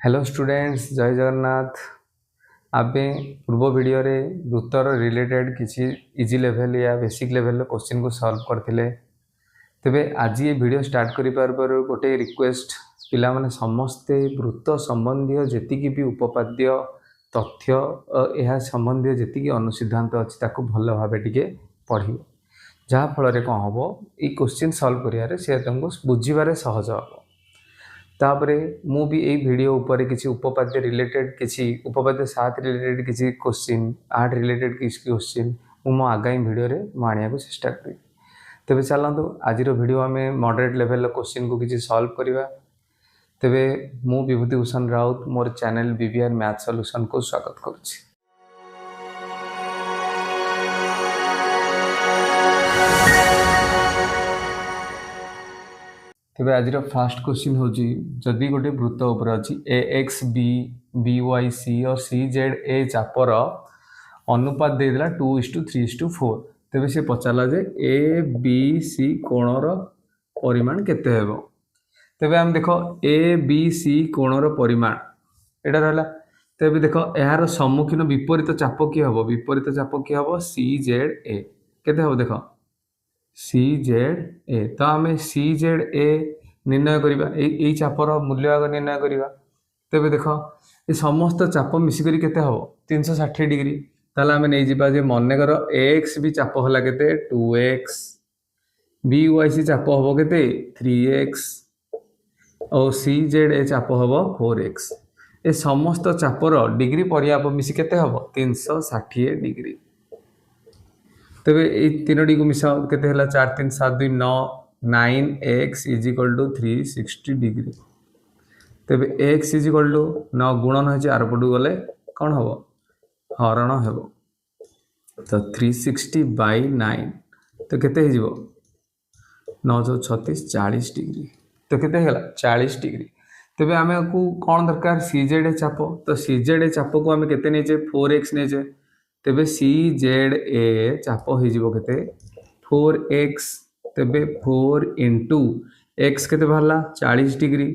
Hello students, जय जगन्नाथ। आबे पूर्व video रे वृत्तर रिलेटेड किसी इजी लेवल या बेसिक लेवल क्वेश्चन को सॉल्व करथिले। तेबे आज ये वीडियो स्टार्ट करि पर गोटे रिक्वेस्ट, पिला माने समस्ते वृत्त संबंधी जेतिकी भी उपपाद्य तथ्य यह संबंधी जेतिकी अनुसिद्धांत अच्छी ताको भल भाव टिके पढ़ियो, जहाँ फल कौन हम ये क्वेश्चन सॉल्व करियारे से तुमको बुझीबारे सहज हम। तापरे मु भी यही वीडियो ऊपर किसी उपपाद्य रिलेटेड किसी उपपाद्य साथ रिलेटेड किसी क्वेश्चन आर्ट रिलेटेड किसी क्वेश्चन मो आगामी वीडियो रे आने को चेष्टा करी। तेबे चलतु आज वीडियो आम मॉडरेट लेवल क्वेश्चन को किसी सॉल्व करवा। तेबे मु विभूति भूषण राउत मोर चैनल बीबीआर मैथ सॉल्यूशन को स्वागत करुच्ची। तेबे आज फास्ट क्वेश्चन हूँ जदि गोटे वृत्त उपर अच्छी A X B B Y C और सी जेड ए चापर अनुपात देदेला 2:3:4। तेबे से पचारा जे ए बी सी कोणर परिमाण केते हेबो। तेबे हम देखो ए बी सी कोणर परिमाण एटा रहला। तेबे देखो यार सम्मुखीन विपरीत चाप किए हम, विपरीत चाप किए हम सी जेड ए केते हेबो देखो सी जेड ए। तो आम सी जेड ए निर्णय करवा, यही चापर मूल्य आग निर्णय करवा। तेबे देख ये समस्त चाप मिसिक केते हम 360 डिग्री। ताले आम नहीं जा मनकर एक्स भी चाप है केते 2x, बी वाई सी चाप हम केते 3x और सी जेड ए चाप हम 4x। ये समस्त चापर डिग्री परिमाप मिसी केते हम 360 डिग्री। तेबे ये तीनोटी को मिसाओ केते हला 4 3 7 2 9 9x is equal to 360 degree. तेबे x इज इक्वल टू 9 गुणन होची आर पटु गले कोन हबो हरण हेबो। तो 360 बाय 9 तो केते हे जिवो 9 36 40 डिग्री। तो केते हेला 40 डिग्री। तेबे आमे को कोन दरकार सीजेड चाप। तो सीजेड चाप को आमे केते नेजे 4x नेजे। तेबे सी जेड ए चाप हो केते 4x। तेबे 4 इंटू एक्स केते बाहरला 40 डिग्री।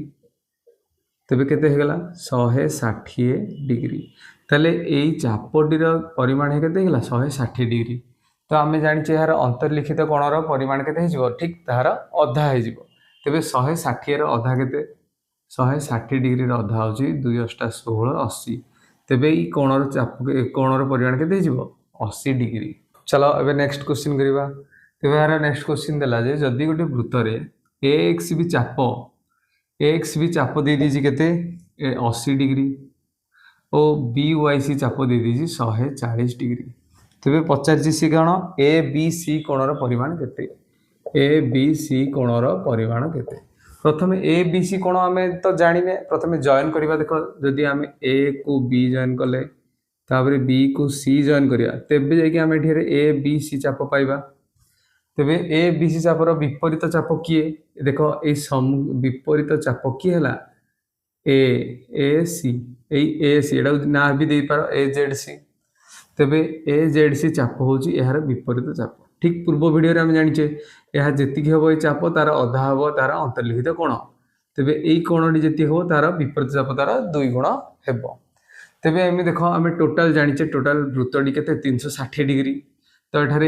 तेबे केते हेगला 160 डिग्री। ताले एई चापटीर परिमाण है केते हेगला 160 डिग्री। तो आमे जानिचे यार अंतर्लिखित कोणर परिमाण केते हेजिवो ठीक तार अधा हेजिवो। तेबे 160 र अधा केते 160 डिग्री र अधा होची 2 * 16 80। तेबे ई कोणर चाप कोणर परिमाण केते हेजिवो 80 डिग्री। चलो एबे नेक्स्ट क्वेश्चन करिवा। तेबे यार नेक्स्ट क्वेश्चन देला जे जदि गोटे वृत्त रे एक्स भी चाप दे दीजी केते 80 डिग्री और बी वाई सी चाप दे दीजी 140 डिग्री। तेबे पचारजी सी कौन ए बी सी कोणर परिमाण केते। ए बी सी कोणर परिमाण केते। प्रथम ए बी सी कोण आम तो जाने प्रथम जॉइन करवा। देखो जदि आम ए को बी जॉइन कले तापर बी को सी जॉइन करवा तेबे जाकि आम ए बी सी चाप पाइबा। तेबे ए बी सी चापर विपरीत चाप किए देख ये विपरीत चाप किए है ए सी। ए सी एटा ना भी दे पार ए जेड सी। तेबे ए जेड सी चाप होची यार विपरीत चाप। ठीक पूर्व वीडियो रे हम जानिचे यह जेतिक हम ये चाप तार अधा हम तार अंतर्लिखित कोण। तेबे यही कोणटी जेति हो तार विपरीत चाप तार 2 गुण हेबो। तेबे एमि देखो आम टोटाल जानिचे टोटाल वृत्तटी केते 360 डिग्री। तो एठारे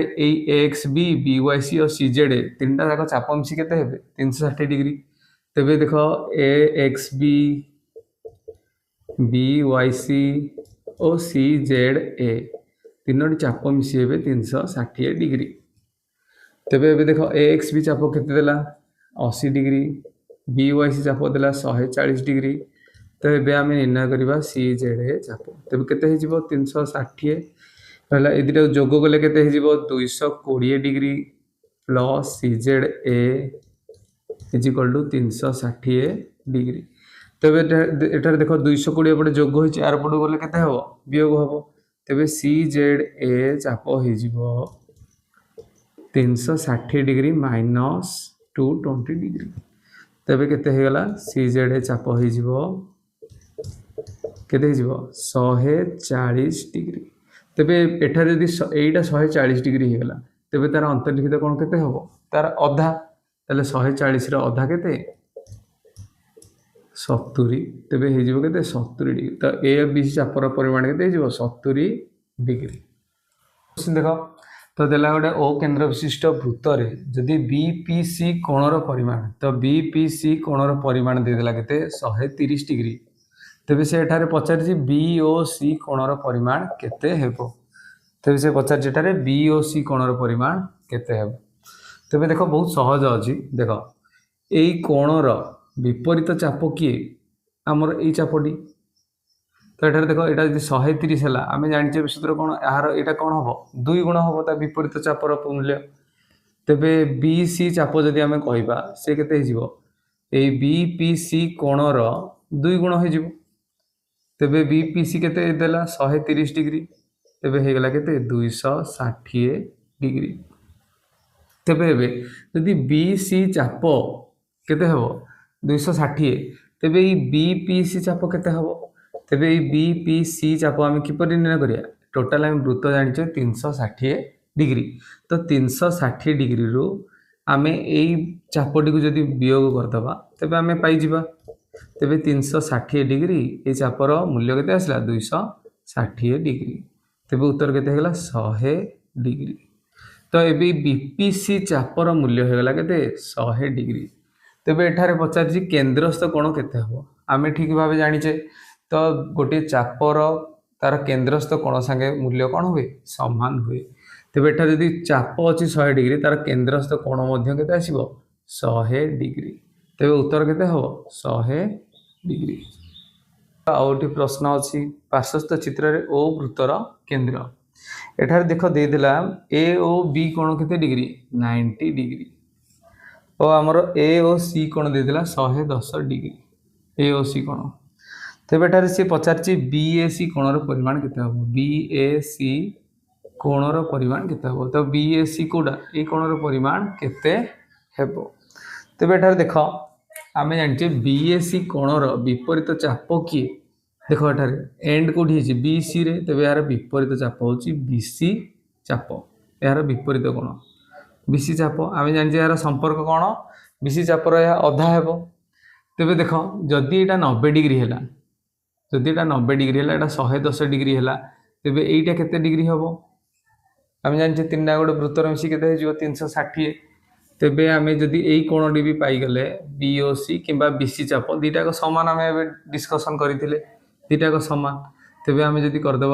X B B Y C और सी जेड ए तीनटा जाक चाप मिसी केते हेबे 360 डिग्री। तेबे देखो A X B B Y C और सी जेड ए तीनोटी चाप मिसी हेबे 360 डिग्री। तेबे एबे देखो ए एक्स बी चाप केते देला 80 डिग्री, बी वाई सी चाप देला 140 डिग्री। तो ये आम निर्णय करवा सी जेड ए चाप। तेबे केते हे जिवो 360 रहला। ए दुटा जोग कले केते हे जिवो 220 degree plus C Z A is equal to 360 degree. तेबे एटार देखो 220 पटे जोग होइछि आर पटु गले केते हबो वियोग हबो। तेबे सी जेड ए चाप हे जिवो 360 डिग्री माइनस 220 डिग्री। तेबे केते हे गला सी जेड ए चाप हे जिवो केते हे जिवो 140 डिग्री। तेबे एठार यदि एटा 140 डिग्री हे गला तेबे तार अंतर्लिखित कोण केते हबो तार अधा। ताले 140 र अधा केते 70 तेबे हे जिवो केते 70 डिग्री तो ए बी सी चापर परिमाण केते हे जिवो 70 डिग्री। क्वेश्चन देखो तो देला गोटे ओ केंद्र विशिष्ट वृत्त रे जदि बीपीसी कोणर परिमाण तो बीपीसी कोणर परिमाण दे देला केते 130 डिग्री तेबे से एठारे पचारि बीओसी कोणर परिमाण केते हेबो तेबे से पचारि एठारे बीओसी कोणर परिमाण केते हेबो तेबे देखो बहुत सहज अछि देखो एई कोणर विपरीत चाप किए आमर एई चापटी तो ये देख यहाँ जी 130 है आम जाने सूत्र कौन यार यहाँ कौन हम 2 गुण हम ता विपरीत चापर मूल्य तेबे बी सी चाप जदि आम कह सी के बी पी सी कोणर 2 गुण हो तेबे बी पी सी केते देला 130 डिग्री तेबे हो गला केते 260 डिग्री तेबे एबे जदि बी सी चाप केते हबो 260 तेबे बी पी सी चाप केते हबो तेबे बी पी सी चाप आम किपर निर्णय करिया टोटाल आम वृत्त जानिचे 360 डिग्री तो 360 डिग्री रु आम यही चापटी को जदि वियोग करदबा तेबे आम पाइजिबा तेबे 360 डिग्री ये चापर मूल्य केते आसला 260 डिग्री तेबे उत्तर केते हेगला 100 डिग्री तो एबे बीपीसी चापर मूल्य हेगला केते 100 डिग्री तेबे एठारे पचारि केंद्रस्थ कोण केते हबो आम ठीक भाव जानिचे तो गोटे चापर तार केंद्रस्थ कोण संगे मूल्य कौन हुए समान हुए तेबे एठा जदि चाप अच्छी 100 डिग्री तार केंद्रस्थ कोण मध्य केते आसीबो 100 डिग्री तेबे उत्तर केते हबो 100 डिग्री। आउटी प्रश्न अछि पार्श्वस्थ चित्र रे ओ वृत्तर केंद्र एठार देख दे देला ए ओ बी कोण केते डिग्री 90 डिग्री और हमर ए ओ सी कोण दे देला 110 डिग्री ए ओ सी कोण तेबे एठारे से पचारि बीएसी कोणर परिमाण केते हबो बीएसी कोणर परिमाण केते हबो तो बीएसी कोडा ए कोणर परिमाण केते हेबो तेबे एठारे देखो आमे जानचे बीएसी कोणर विपरीत चाप की देखो एठारे एंड कोठी हिची बीसी रे तेबे यार विपरीत चाप होची बीसी चाप यार विपरीत कोण बीसी चाप आमे जानचे यार संपर्क कोण बीसी चापर या अधा हेबो तेबे देखो जदि एटा 90 डिग्री हैला जदि एटा 90 डिग्री है 110 डिग्री है तेबे एटा केते डिग्री हम आम जाने तीनटा गोटे वृत्तर मिसी के 360 तेबे आम जदि यही कोणटी भी पाईगले बीओसी किंबा बीसी चाप दीटाक सामान आम डिस्कसन करते दीटाक सामान तेबे आम जदि करदे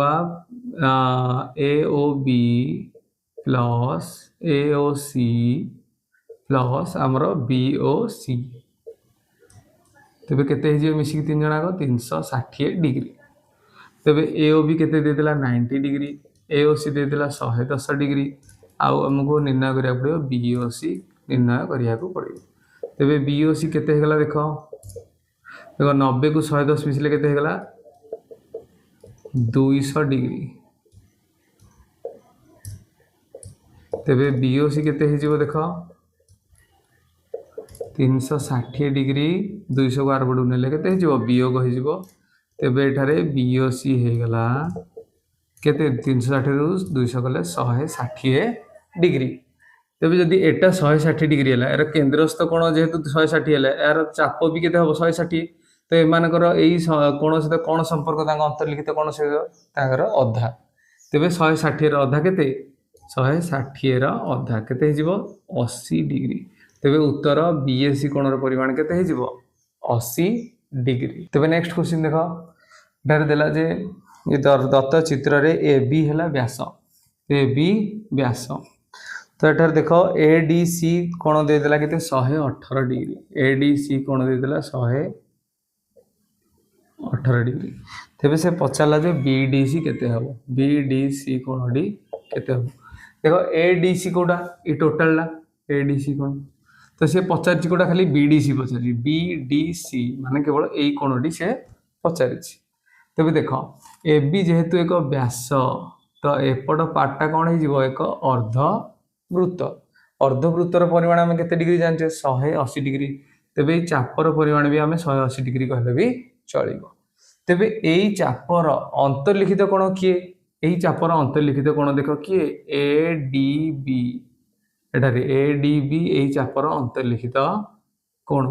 ए ओ बी प्लस ए ओ सी प्लस आमर बी ओ सी तेबे केते हे मिसिक 3 जणाक 360 डिग्री तेबे ए ओ बी केते दे देला 90 डिग्री ए ओ सी दे देला 110 डिग्री आउ हमको निर्णय करिया पड़ियो बी ओ सी निर्णय करिया को पड़ियो तेबे बी ओ सी केते हेगला देखो 90 को 110 मिसले केते हेगला 200 डिग्री तेबे बी ओ सी केते हे जिवो देखो 360 डिग्री 200 को 8 नेले केते हो वियोग हो तेबे एठारे बीओसी हो गला केते 360 रु 200 कले 160 डिग्री तेबे जदि एटा 160 डिग्री है यार केंद्रस्थ कोण जेहेतु 160 है यार चाप भी केते हम 160 तो एमानकर एई कोण सहित कोण संपर्क तांग अंतर्लिखित कोण सहित तांगर अधा तेबे 160 रो अधा केते 160 रो अधा केते हिजिवो 80 डिग्री तेबे उत्तर बीएसी कोणर परिमाण केते हिजिवो 80 डिग्री तेबे नेक्स्ट क्वेश्चन देखो डर देला जे ये दत्त चित्र रे ए बी हैला व्यास ए बी व्यास तो एठार देखो एडीसी कोण दे देला केते 118 डिग्री एडीसी कोण दे देला 118 डिग्री तेबे से पचाला जे बीडीसी केते हबो बीडीसी कोणडी केते हबो देखो एडीसी कोडा ई टोटल ला एडीसी कोण तो सी पचारि कोटा खाली बीडीसी पचारि बीडीसी माने केवल यही कोणटी से पचारि तेबे देख ए बी जेहेतु एक व्यास तो एपट पार्टा कौन हो एक अर्धवृत्तर परिमाण आम केते डिग्री जानचे 180 डिग्री तेबे चापर परिमाण भी आम 180 डिग्री कहले भी चलिबो तेबे एई चापर अंतर्लिखित कोण किए एई चापर अंतर्लिखित कोण देख किए ए डी बी एठारे ए डी बी एई चापर अंतर्लिखित कोण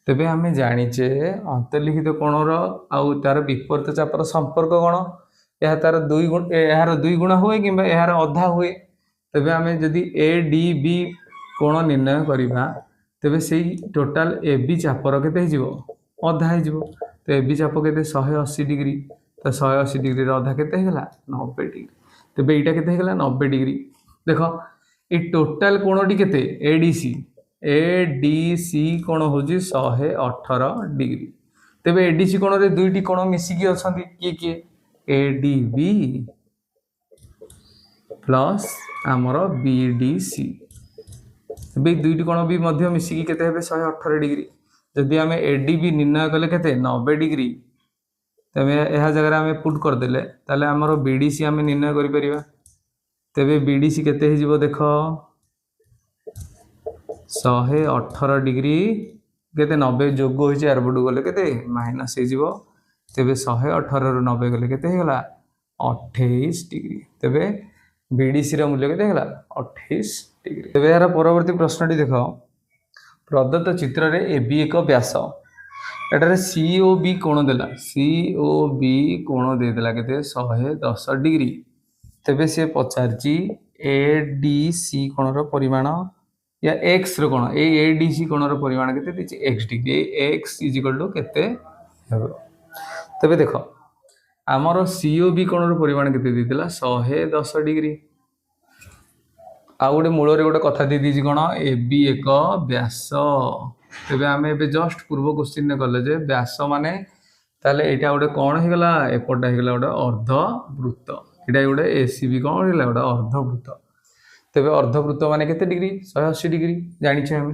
तेबे आमे जानिचे अंतर्लिखित कोणर आउ तार विपरीत चापर संपर्क कोण यह तार दुई गुण यार दुई गुणा हुए कि यार अधा हुए तेबे आमे जदि ए डी बी कोण निर्णय करिबा तेबे सेई टोटाल ए बी चापर केते हिजिवो अधा हिजिवो तो ए बी चाप केते 180 डिग्री तो 180 डिग्री रो अधा केते हेगला 90 डिग्री तेबे एटा केते हेगला 90 डिग्री देखो ए टोटाल कोणटी केते एडीसी कोण होजी 118 डिग्री तेबे एडीसी कोण रे दुईटी कोण मिसिकी अछंती किए किए एडीबी प्लस आमर बीडीसी तेबे दुईटी कोण भी मध्य मिसिकी केते हेबे 118 डिग्री जदि आमे एडीबी निर्णय कले केते 90 डिग्री तेबे एहा जगह आमे पुट कर देले ताले आमर बीडीसी आमे निर्णय करि परिबा तेबे बीडीसी केते हिजिवो देखो 118 डिग्री केते 90 जोग होइचे आरबडू गले केते माइनस हिजिवो तेबे 118 रु 90 गले केते हेगला 28 डिग्री तेबे बीडीसी रा मूल्य केते हेगला 28 डिग्री तेबे यार परवर्ती प्रश्नटी देखो प्रदत्त चित्र रे एबी एक व्यास एटारे सीओबी कोण देला सीओबी कोण दे देला केते 110 डिग्री तेबे से पचारची एडीसी कोण रो परिमाण या एक्स रो कोण एडीसी कोण रो परिमाण केते दिछि X degree X is equal to केते हेबो तबे देखो आमर सीओबी कोण रो परिमाण केते दितिला 110 डिग्री आ गोटे मूल रे गोटे कथा दे दिछि कोण एबी एक व्यास तबे आमे एबे जस्ट पूर्व क्वेश्चन ने गले जे व्यास माने ताले एटा गोटे कोण हेगला एपटा हेगला गोटे अर्ध वृत्त एटा गोटे एसीबी कोण हेगला गोटे अर्ध वृत्त तेबे अर्धवृत्त माने केते डिग्री 180 डिग्री जानि छै हम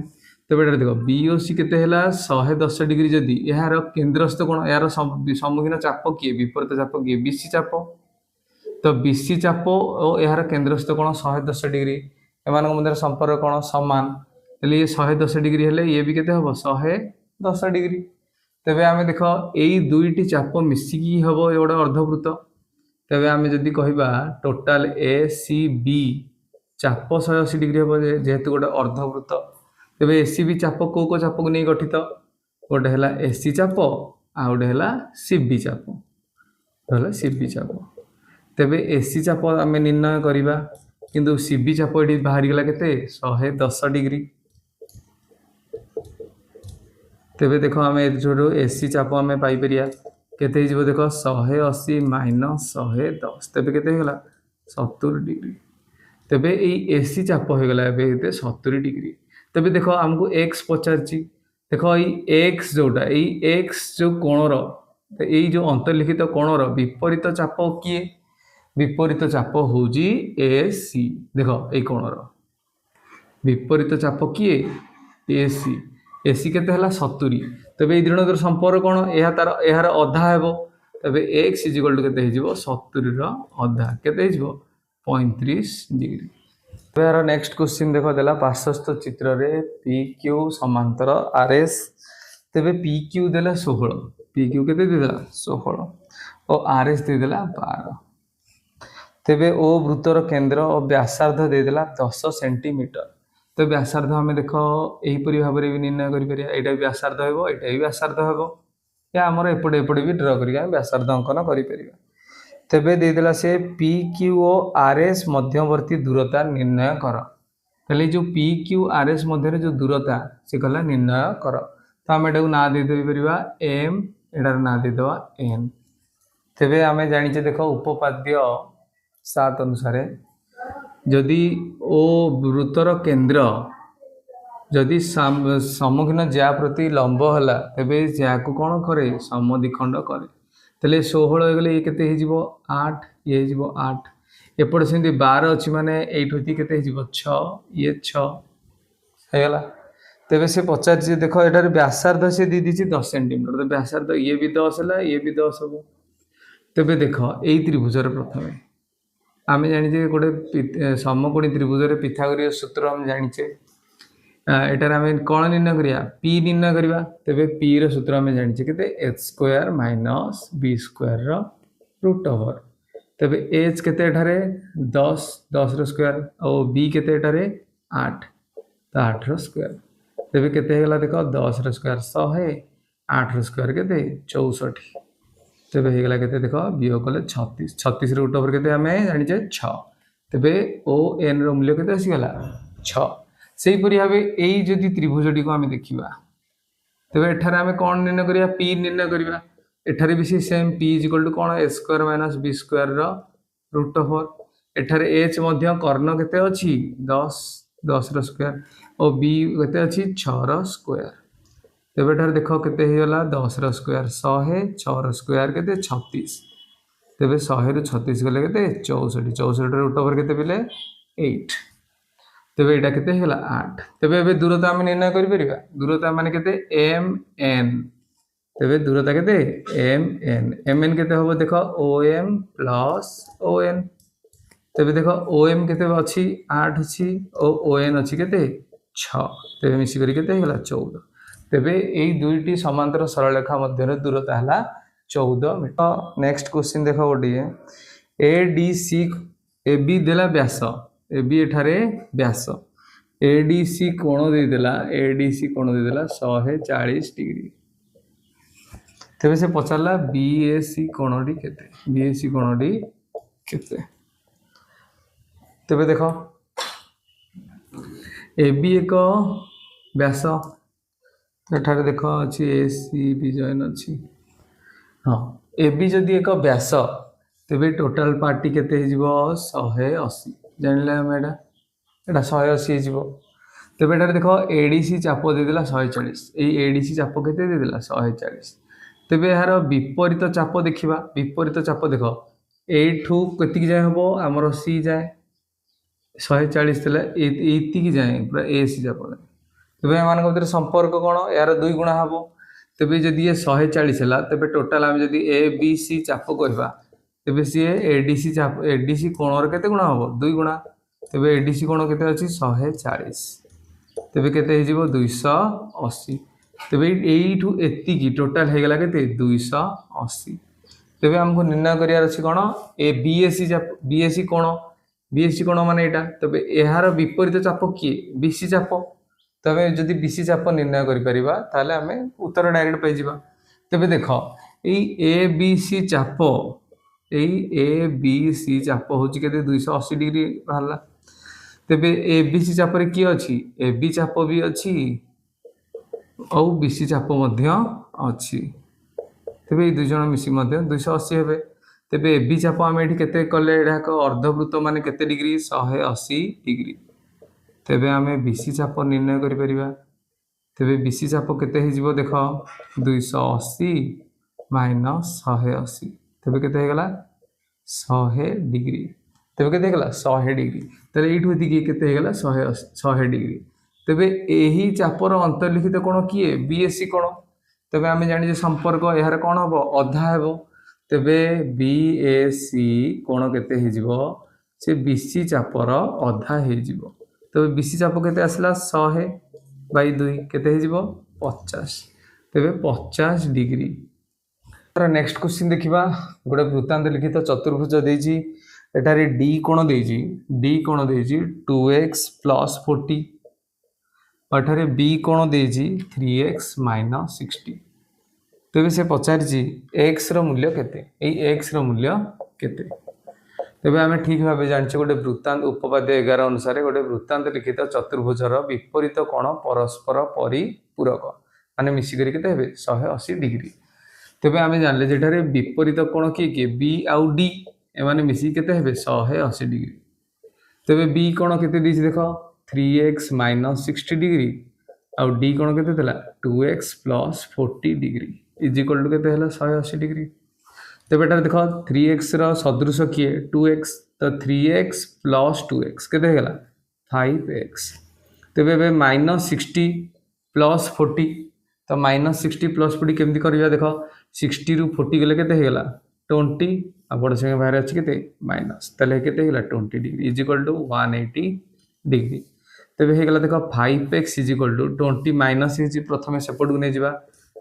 तेबे एटा देखो बीओसी केते हला 110 डिग्री जदी यार केंद्रस्थ कोण यार सम्मुखीन चाप किए विपरीत चाप किए बीसी चाप तो बीसी चाप और यार केंद्रस्थ कोण 110 डिग्री एमान मध्य संपर्क कोण समान तले ये 110 डिग्री हेले ये भी केते हबो 110 डिग्री तेबे आमे देखो एई दुईटी चाप मिसिकी हबो एडा अर्धवृत्त तेबे आमे जदी कहिबा टोटल एसीबी चाप 180 डिग्री हम जेहेतु गोटे अर्धवृत्त तेबे एसीबी चाप को चाप को नहीं गठित गोटे है एसी चाप आ गोटे है सीबी चाप सीबी चाप तेबे एसी चाप आम निर्णय करवा किंतु सीबी चाप ये बाहरी गला केते 110 डिग्री तेबे देखो आम जो एसी चाप आम पाइपर केते हिजबो देखो 180 माइनस 110 तेबे केते हेगला 70 डिग्री तेबे ए एसी चाप हो गला एबे 70 डिग्री तेबे देखो हमको एक्स पचारची देखो एक्स जोटा एक्स जो कोणर ए जो अंतर्लिखित कोणर विपरीत चाप किए विपरीत चाप होजी एसी देखो ए कोणर विपरीत चाप किए एसी एसी केते हला 70 तेबे ए दिनकर संपर्क कोण एहा तार एहार अधा हेबो तेबे एक्स इज इक्वल टू केते हिजिवो 70 रो अधा केते हिजिवो 35 डिग्री यार नेक्स्ट क्वेश्चन देखो देला पार्श्वस्थ चित्र रे पी क्यू समांतर आर एस तेबे पी क्यू देला 16 पी क्यू केते देला 16 और आर एस दे देला 12 तेबे ओ वृत्तर केंद्र और व्यासार्ध दे देला 10 सेंटीमीटर तो व्यासार्ध हमें देखो एही परि भाव रे भी निर्णय करि परिया एटा व्यासार्ध हेबो एटा भी व्यासार्ध हेबो या हमर एपटे एपटे भी ड्रा करिया व्यासार्ध अंकन करि परिया तेबे दे देला से पी क्यू और आर एस मध्यवर्ती दूरता निर्णय कर ताले जो पी क्यू आर एस मध्य जो दूरता से कहला निर्णय कर तो आम एटा ना दे दे परिबा एम एटार ना दे दवा एन तेबे आमे जानिचे देखो उपपाद्य 7 अनुसार जदि ओ वृत्तर केंद्र जदि सम्मुखीन ज्या प्रति लंब हला तेबे ज्या को कोन करे समद्विखंड करे तेले 16 गले ये केते हिजिवो 8 ये हिजिवो 8 एपटे सेंती 12 अछि माने 8 होती केते हिजिवो 6 ये 6 हेगला तेबे से 50 जे देखो एटार व्यासार्ध से दी दिछि 10 सेंटीमीटर तो व्यासार्ध ये भी 10 हला ये भी 10 हो तेबे देखो एई त्रिभुज रे प्रथमे आमे जानि जे गोटे समकोणी त्रिभुज रे पिथागोरीय सूत्र हम जानिचे एटार आमे कोन निर्णय करिया p निर्णय करिवा तेबे p रो सूत्र आमे जानिचे केते h square minus b square रो रूट ओवर तेबे h केते एठारे 10 10 रो स्क्वायर और b केते एठारे 8 तो 8 रो स्क्वायर तेबे केते हेगला देख 10 रो स्क्वायर 100 8 रो स्क्वायर केते 64 तेबे हेगला केते देख वियोग कले 36 36 रूट ओवर केते हमें जानि जे 6 तेबे ओ एन रो मूल्य केते आसी गला 6 सेही परि भाबे एई जदि त्रिभुजटी को हमें देखिबा तेबे एठारे हमें कोन निर्णय करिया p निर्णय करिया एठारे भी सेम p कोन a square minus b square रो रूट ओवर एठारे h मध्य कर्ण केते अछि 10 10 रो स्क्वायर और b केते अछि 6 रो स्क्वायर तेबे एठारे देखो केते हे गला 10 रो स्क्वायर 100 6 रो स्क्वायर केते 36 तेबे 100 रु 36 गले केते 64 64 रूट ओवर केते पिले 8 तेबे एटा केते हेला 8 तेबे एबे दूरता हम निर्णय करि परिबा दूरता माने केते m n तेबे दूरता केते m n केते होबो देखो om प्लस on तेबे देखो om केते अछि 8 अछि ओ on अछि केते 6 तेबे मिसी करी केते हेला 14 तेबे एई दुईटी समांतर सरल रेखा मध्य दूरता हला 14 मीटर नेक्स्ट क्वेश्चन देखो ओडी ADC AB देला व्यास AB एठारे व्यास ADC कोण दे देला ADC कोण दे देला 140 डिग्री तेबे से पचारला BAC कोणडी केते BAC कोणडी केते तेबे देखो AB एक व्यास एठारे देखो अछि ACB जॉइन अछि हां AB जदि एक व्यास तेबे टोटल पार्टी केते हिजबो 180 जानले हम एटा 180 जीवो तेबे एटा देखो ADC चाप दे देला 140 ए ADC चाप केते दे देला 140 तेबे यार विपरीत चाप देखिबा विपरीत चाप देखो एठू केति जाय हबो हमरो C जाय 140 तले एति की जाय पूरा AC चाप तेबे मान को संपर्क कोन यार 2 गुणा हबो तेबे जदि ये 140 हला तेबे टोटल हम जदि ABC चाप करबा तेबे सी ADC चाप ADC कोणर केते गुणा हबो 2 गुणा तेबे ADC कोण केते अछि 140 तेबे केते हिजिबो 280 तेबे एठू एति की टोटल हे गेला केते 280 तेबे हमको निर्णय करियार अछि कोन ए BAC चाप BAC कोण माने एटा तबे एहार विपरीत चाप की BC चाप तबे जदि BC चाप निर्णय करि परिबा ताले हमें उत्तर डायरेक्ट पाइ जिबा तेबे देखो एई ABC चाप एई ABC चाप होची केते 280 डिग्री रहला तेबे ABC चाप रे की अछि AB चाप भी अछि औ BC चाप मध्य अछि तेबे ए दुई जण मिसी मध्य 280 हेबे तेबे AB चाप हम एठी केते कले एडा को अर्धवृत्त माने केते डिग्री 180 डिग्री तेबे हमें BC चाप निर्णय करि परिबा तेबे BC चाप केते हिजिबो देखो 280 माइनस 180 तेबे केते हे गला 100 डिग्री तेबे केते गला 100 डिग्री तले एठू दिगी केते हे गला 100 डिग्री तेबे एही चापर अंतर्लिखित कोण किए BAC कोण तेबे हमें जानि जे संपर्क एहार कोण हबो अधा हेबो तेबे BAC कोण केते हिजिबो से BC चापर अधा हिजिबो तेबे BC चाप केते आसला 100 बाई 2 केते हिजिबो 50 तेबे 50 डिग्री नेक्स्ट क्वेश्चन देखिबा गोटे वृत्तांत लिखित चतुर्भुज देजी एटारे D कोण देजी 2x + 40 अठारे B कोण देजी 3x - 60 तेबे से पचारजी x रो मूल्य केते एई x रो मूल्य केते तेबे हमें ठीक भाबे जानछे गोटे वृत्तांत उपपाद्य 11 अनुसार गोटे वृत्तांत लिखित चतुर्भुजर विपरीत कोण परस्पर परिपूरक माने मिसी करी केते हेबे 180 डिग्री तेबे हमें जानले जेठारे विपरीत कोण की B आउ D ए माने मिसी केते हेबे 180 डिग्री तेबे B कोण केते दिस देखो 3x - 60 डिग्री आउ D कोण केते देला 2x + 40 degree is equal to केते हला 180 डिग्री तेबे एटा देखो 3x रो सदृश किए 2x तो 3x + 2x केते हेला 5x तेबे बे -60 + 40 तो -60 + 40 केमती करबा देखो 60 रु 40 गेले केते हेला 20 आ बड़ संगे बाहर अछि केते माइनस तले केते हेला 20 degree is equal to 180 degree तेबे हे गेला देखो 5x is equal to 20 minus हे प्रथमे सेपट को नै जिबा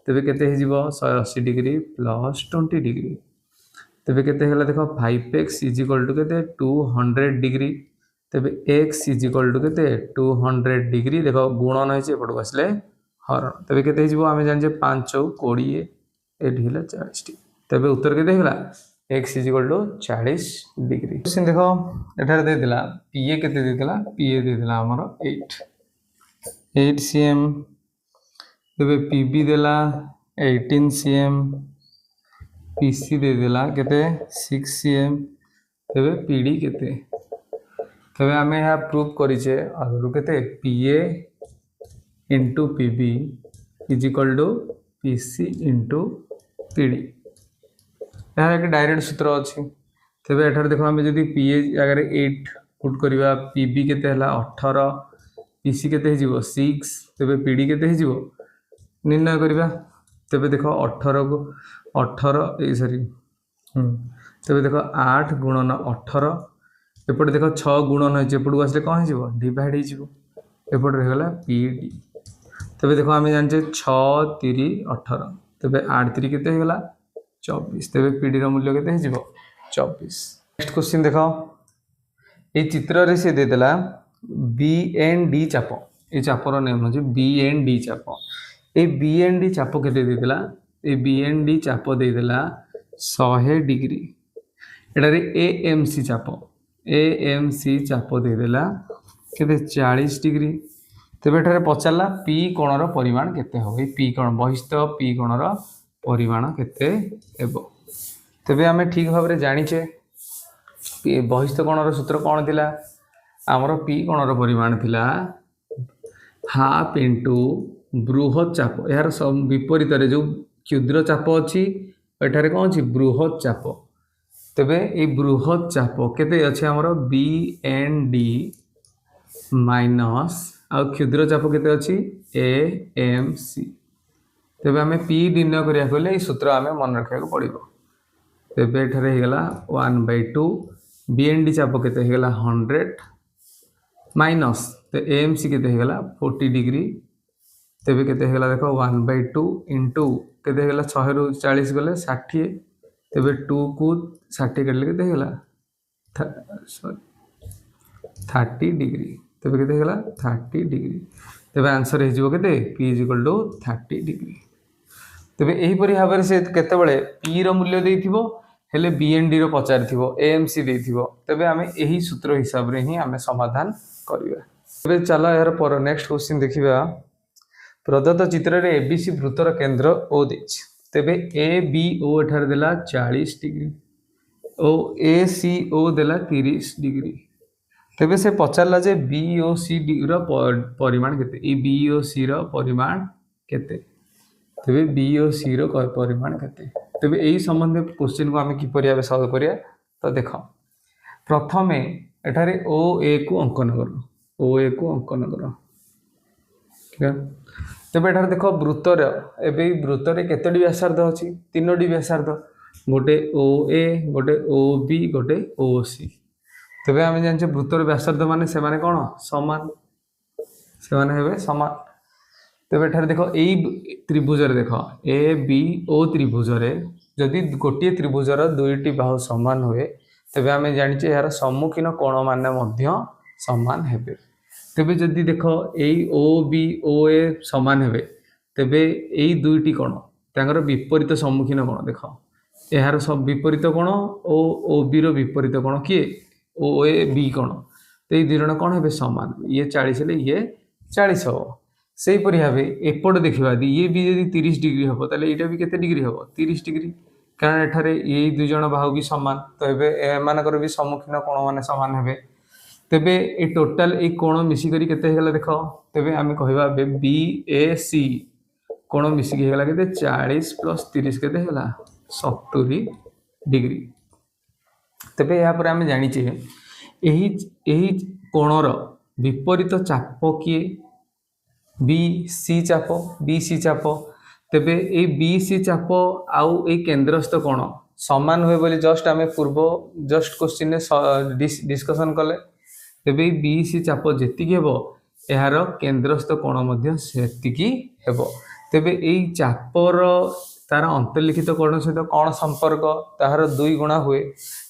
तेबे केते हे जिवो 180 डिग्री प्लस 20 डिग्री तेबे केते हेला देखो 5x इज इक्वल टू केते 200 डिग्री तेबे x इज इक्वल टू केते 200 डिग्री देखो गुणन होइছে एपटको आसले हरण तेबे केते हिजबो आमे जानि 5 20 एठी हिला 40 डिग्री तेबे उत्तर केते हिला x is equal to 40 degree question देखो एठार दे दिला pa केते दे दिला pa दे दिला हमर 8 cm तेबे pb देला 18 cm pc दे दिला केते 6 cm तेबे pd केते तेबे आमे यहाँ प्रूव करिचे आगरु केते pa into pb is equal to pc into pd यहाँ एक डायरेक्ट सूत्र अच्छी तेबे एठार देखो आमे जदि pa जगह 8 पुट करबा pb केते हला 18 pc केते हिजिवो 6 तेबे pd केते हिजिवो निर्णय करबा तेबे देखो 18 को 18 ए सॉरी तेबे देखो 8 गुणन 18 एपटे देखो 6 गुणन होइचे एपटको आसले कोन हिजिवो डिवाइड हिजिवो एपटे रहला pd तेबे देखो आमे जानचे 6 3 18 तेबे 8 3 केते हेगला 24 तेबे pd रो मूल्य केते हिजिवो 24 नेक्स्ट क्वेश्चन देखो ए चित्र रे से दे देला bnd चाप ए चापर नेम हो bnd चाप ए bnd चाप केते दे देला ए bnd चाप दे देला 100 डिग्री एटारे amc चाप amc चाप दे देला केते 40 डिग्री तेबे एठारे पचारला p कोण रो परिमाण केते हो ए p कोण बहिस्थ p कोण रो परिमाण केते हेबो तेबे आमे ठीक भाव रे जानिचे बहिस्थ कोण रो सूत्र कोन थिला हमरो p कोण रो परिमाण थिला हाफ इनटू बृहत चाप यार सब विपरीत रे जो क्षुद्र चाप अछि एठारे कोन अछि बृहत चाप तेबे ए बृहत चाप केते अछि हमरो bnd माइनस आ क्षुद्र चाप केते अछि amc तेबे आमे p निर्णय करिया कहले ए सूत्र आमे मन रखिया को पड़िबो तेबे एठारे हेगला 1/2 bnd चाप केते हेगला 100 माइनस तो amc केते हेगला 40 डिग्री तेबे केते हेगला देखो 1/2 इनटू केते हेगला 6 रु 40 गले 60 तेबे 2 को 60 कटले केते हेगला सॉरी 30 डिग्री तेबे केते हेगला 30 डिग्री तेबे आंसर हे जिवो केते p = 30 डिग्री तेबे एही परि भाबरे से केते बळे p रो मूल्य देइथिबो हेले bnd रो पचारिथिबो amc देइथिबो तेबे आमे एही सूत्र हिसाब रे ही आमे समाधान करिवा तेबे चला यार पर नेक्स्ट क्वेश्चन देखिबा प्रदत्त चित्र रे abc वृत्तर केंद्र o देछि तेबे abo एठार देला 40 डिग्री ओ aco देला 30 डिग्री तेबे से पचारला जे boc रो परिमाण केते ए boc रो परिमाण केते तेबे boc रो परिमाण केते तेबे एही संबंध क्वेश्चन को हमें किपरि आबे सॉल्व करिया तो देखो प्रथमे एठारे oa को अंकन करो oa को अंकन करो ठीक है तेबे एठारे देखो वृत्तर एबे वृत्तर केतोडी व्यासार्ध अछि तीनोडी व्यासार्ध गोटे oa गोटे ob गोटे oc तेबे आमे जानचे वृत्तर व्यासार्ध माने से माने कोन समान से माने हेबे समान तेबे एठारे देखो एई त्रिभुज रे देखो a b o त्रिभुज रे जदि गोटे त्रिभुज रो दुईटी बाहु समान होए तेबे आमे जानिचे यार सम्मुखीन कोण माने मध्य समान हेबे तेबे जदि देखो एई o b o a समान हेबे तेबे एई दुईटी कोण तांगर विपरीत सम्मुखीन कोण देखो यार सब विपरीत कोण o o b रो विपरीत कोण के o a b कोण ते दुई जण कोण हेबे समान ये 40 ले ये 40 हो सेही परि भाबे एपड देखिबा दी ये भी यदि 30 डिग्री हबो ताले एटा भी केते डिग्री हबो 30 डिग्री कारण एठारे ये दुई जण बाहु भी समान तो एबे ए मानकर भी सम्मुखीन कोण माने समान हेबे तेबे ए टोटल ए कोण मिसी करी केते हेगला देखो तेबे आमे कहिबा बे BAC कोण मिसी हेगला केते 40 + 30 केते हेगला 70 डिग्री तेबे या पर आमे जानि छे एही कोणर विपरीत चाप किए BC चाप तेबे ए BC चाप आउ ए केंद्रस्थ कोण समान होय बोली जस्ट आमे पूर्व जस्ट क्वेश्चन ने डिस्कशन कले तेबे BC चाप जेतिकी हेबो एहार केंद्रस्थ कोण मध्ये सेतिकी हेबो तेबे एई चापर तार अंतर्लिखित कोण सहित कौन संपर्क तार 2 गुणा हुए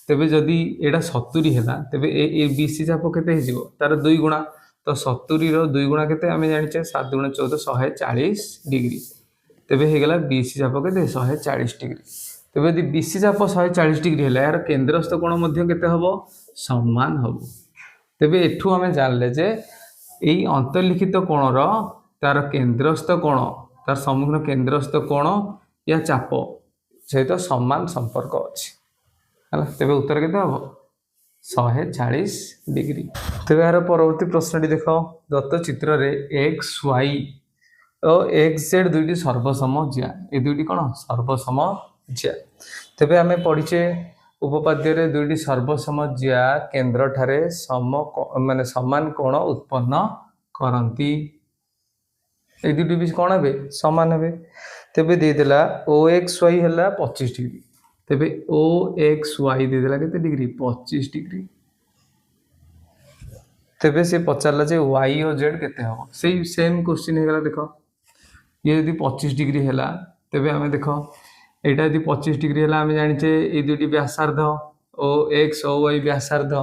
तेबे जदि एटा 70 है तेबे ए बीसी चाप केते हो तार 2 गुणा तो 70 रो 2 गुणा केते आमे जानिचे 7 गुणा 14 140 डिग्री तेबे हे गला बीसी चाप केते 140 डिग्री तेबे यदि बीसी चाप 140 डिग्री है यार केंद्रस्थ कोण मध्य केते हबो समान हबो तेबे एठू आमे जानले जे एई अंतर्लिखित कोणर तार केंद्रस्थ कोण तार सम्मुखीन केंद्रस्थ कोण या चाप सहित समान संपर्क अच्छी है तेरे उत्तर के हम 140 डिग्री तेरे यार परवर्ती प्रश्न देख दत्त चित्र रे एक्स वाई और एक्स जेड दुईटी सर्वसम ज्या ये दुईटी कौन सर्वसम ज्या तेरे आम पढ़ीचे उपपाद्य रे दुईटी सर्वसम ज्या केंद्र ठारे सम माने समान कोण उत्पन्न करती ये दुईटी भी कौन हे समान हे तेबे देदेला ओ एक्स वाई है 25 डिग्री तेबे ओ एक्स वाई देदेला केते डिग्री 25 डिग्री तेबे से पचारला जे वाई और जेड केते हो सेही सेम क्वेश्चन हेगला देखो ये यदि 25 डिग्री हैला तेबे हमें देखो एटा यदि 25 डिग्री हैला हमें जानिचे ए दुईटी व्यासार्ध ओ एक्स ओ वाई व्यासार्ध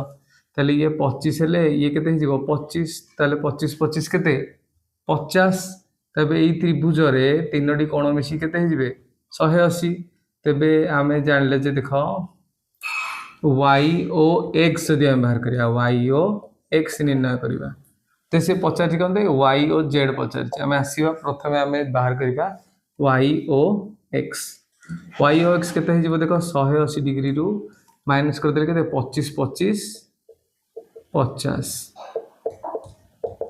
ताले ये 25 हेले ये केते हिजिबो 25 ताले 25 25 केते 50 तेबे एई त्रिभुज रे तीनोटी कोण मिसी केते हिजिबे 180 तेबे आमे जानले जे देखो y ओ x जदि हम बाहर करिया y ओ x निर्णय करिबा ते से पचारि कंदे y ओ z पचारि आमे आसीबा प्रथमे आमे बाहर करिबा y ओ x केते हिजिबो देखो 180 डिग्री रु माइनस कर देले केते 25 25 50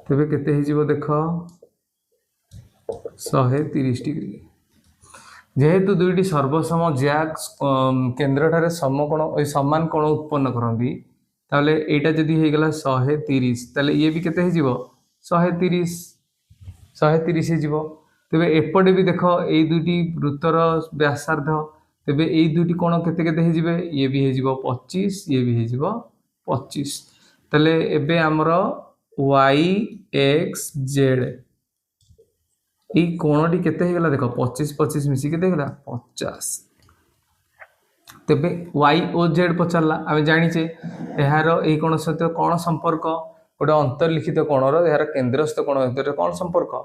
तेबे केते हिजिबो देखो 130 डिग्री जेहेतु दुईटी सर्वसम ज्या केंद्र ठारे समकोण समान कोण उत्पन्न करती ताले एटा जदि हो गला 130 ताले ये भी केते हो जिवो 130 130 हो तेबे एपटे भी देखो ए दुईटी वृत्तर व्यासार्ध तेबे ए दुईटी कोण केते केते हो जिवे ये भी हो जिवो 25 ये भी हो जिवो 25 ताले एबे हमरो y x z ये कोणटी केते हो गला देखो 25 25 मिसी केते हो गला 50 तेबे y ओ z पचारला आमे जानिचे एहार ए कोण सहित कोन संपर्क गोटे अंतर्लिखित कोणर एहार केंद्रस्थ कोण भीतर कोन संपर्क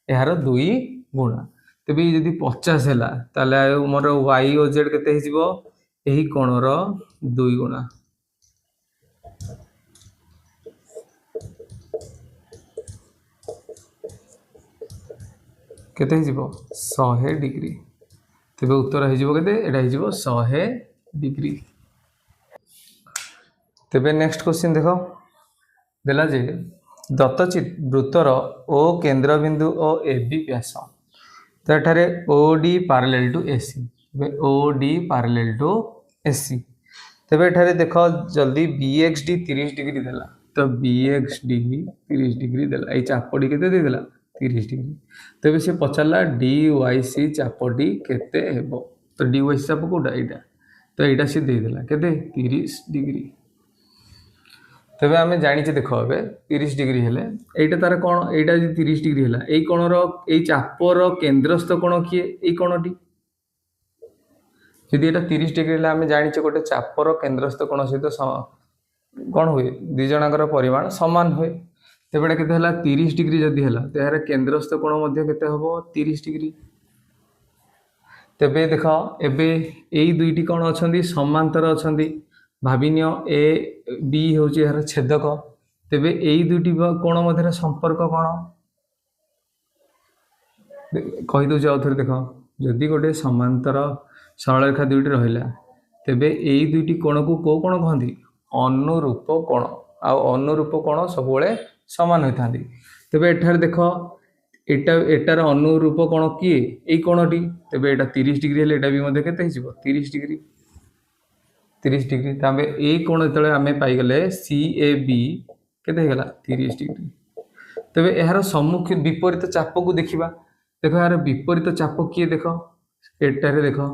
एहार 2 गुणा तेबे यदि 50 हैला ताले मोर y ओ z केते हिजिबो एही कोणर 2 गुणा केते हिजिबो 100 डिग्री तेबे उत्तर हिजिबो केते एटा हिजिबो 100 डिग्री तेबे नेक्स्ट क्वेश्चन देखो देला जे दत्त वृत्तर ओ केंद्र बिंदु ओ AB व्यास तठारे OD पैरेलल टू AC तेबे OD पैरेलल टू AC तेबे एठारे देखो जल्दी BXD 30 डिग्री देला तो BXD 30 डिग्री देला ए चापडी केते दे देला 30 डिग्री तेबे से पचारला DYC चापटी केते हेबो तो DYC चाप कोडा एटा तो एटा से दे देला केते 30 डिग्री तेबे आमे जानिचे देखो एबे 30 डिग्री हेले एटा तार कोन एटा जे 30 डिग्री हैला एई कोणर एई चापर केंद्रस्थ कोण किए एई कोणटी यदि एटा 30 डिग्री हैला आमे जानिचे गोटे चापर केंद्रस्थ कोण सहित कोन हुए दि जणाकर परिमाण समान हुए तेबेटा केते हला 30 डिग्री जदि हला तेहार केंद्रस्थ कोण मध्य केते हबो 30 डिग्री तेबे देखो एबे एई दुईटी कोण अछंदी समांतर अछंदी भाबिनियो ए बी होची यार छेदक तेबे एई दुईटी कोण मध्य संपर्क कोण कहि दो जाउ थरे देखो जदि गोटे समांतर सरल रेखा दुईटी रहिला तेबे एई दुईटी कोण को कोण कहंदी अनुरूप कोण आ अनुरूप कोण सबुळे समान होता तेबे एठार देख एटार अनुरूप कोण किए एई कोणटी तेबे एटा 30 डिग्री हेले एटा भी मध्ये केते हिजिबो 30 डिग्री ताबे ए कोण तळे आमे पाई गले CAB केते हेगला 30 डिग्री तेबे एहार सम्मुख विपरीत चाप को देखिबा देखो यार विपरीत चाप किए देखो एटारे देखो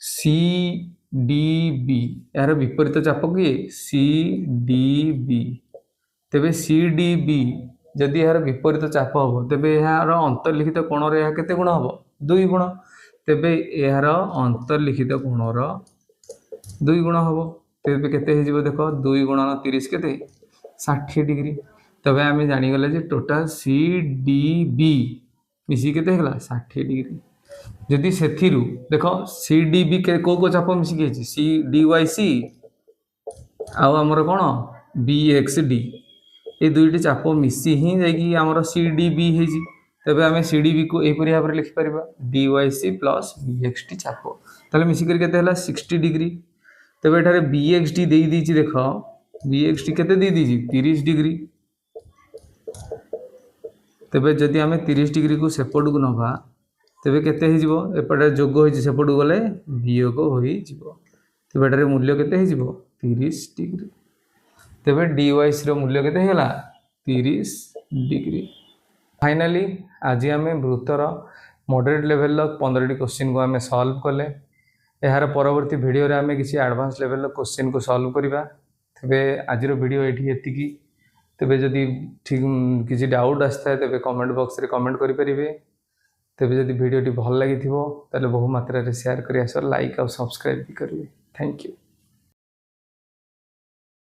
CDB यार विपरीत चाप किए CDB तेबे CDB जदि यार विपरीत चाप हम तेबे यार अंतर्लिखित कोण रे केते गुण हम 2 गुण तेबे यार अंतर्लिखित कोणर 2 गुण हम तेबे केते हो जिवो देखो 2 गुणन 30 केते 60 डिग्री तबे आम जानीगले जे टोटाल सी डी बी मिसी केते होला 60 डिग्री जदि से देख सी डी बी को चाप मिसिकी सी डी वाई सी आमर कौन बी एक्स डी ये दुईटी चाप मिसी ही जामर सी डी बी होती तेज आम सी डी बी को यहपरी भाव में लिखिपर D Y C plus B X T चाप ताले मिसिक के 60 डिग्री तेज ये बी एक्स टी दे दी देख बी एक्स टी के 30 डिग्री तेज जदि आम 30 डिग्री को सेपट को नवा तेज केपटे जोग होपट गले वियोग हो तेज एटार मूल्य के 30 डिग्री तेज डी वाई सी मूल्य के 30 डिग्री। फाइनाली आज आम वृत्तर मॉडरेट लेवल 15 क्वेश्चन को आम सॉल्व कले यार परवर्ती वीडियो रे आम किसी एडवांस लेवल क्वेश्चन को सॉल्व करवा तेबे आज वीडियो ये तेबे जदि ठीक किसी डाउट आसता है तेबे कमेंट बॉक्स रे कमेंट करें तेबे जदि वीडियो भल लगी ताले बहु मात्रा रे शेयर करिया लाइक और सब्सक्राइब भी करेंगे। Thank you.